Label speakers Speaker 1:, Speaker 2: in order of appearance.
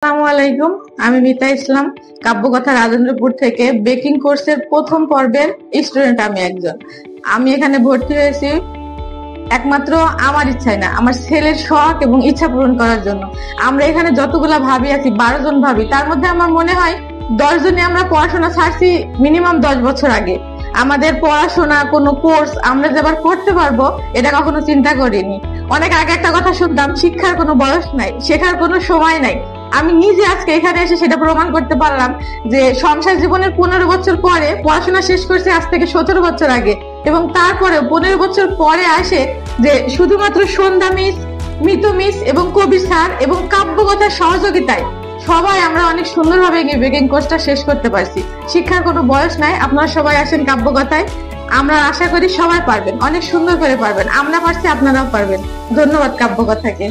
Speaker 1: আসসালামু আলাইকুম। আমি মিতা ইসলাম, কাব্যকথা রাজেন্দ্রপুর থেকে বেকিং কোর্সের প্রথম পর্বের স্টুডেন্ট। আমি এখানে ভর্তি হয়েছি একমাত্র আমার ইচ্ছাই না, আমার ছেলের শখ এবং ইচ্ছা পূরণ করার জন্য। আমরা এখানে যতগুলা ভাবি আছি, 12 জন ভাবি, তার মধ্যে আমার মনে হয় 10 জনে আমরা পড়াশোনা ছাড়ছি মিনিমাম 10 বছর আগে। আমাদের পড়াশোনা কোনো কোর্স আমরা যে আবার করতে পারবো এটা কখনো চিন্তা করিনি। অনেক আগে একটা কথা শুনতাম, শিক্ষার কোনো বয়স নাই, শেখার কোনো সময় নাই। আমি নিজে আজকে এখানে এসে সেটা প্রমাণ করতে পারলাম যে সংসার জীবনের 15 বছর পরে পড়াশোনা শেষ করছে আজ থেকে 17 বছর আগে, এবং তারপরে 15 বছর পরে আসে যে শুধুমাত্র সন্ধ্যা মিস, মিতু মিস এবং কবি স্যার এবং কাব্যকথার সহযোগিতায় সবাই আমরা অনেক সুন্দরভাবে বেকিং কোর্সটা শেষ করতে পারছি। শিক্ষার কোনো বয়স নাই, আপনারা সবাই আসেন কাব্যকথায়। আমরা আশা করি সবাই পারবেন, অনেক সুন্দর করে পারবেন। আমরা পারছি, আপনারাও পারবেন। ধন্যবাদ কাব্যকথাকে।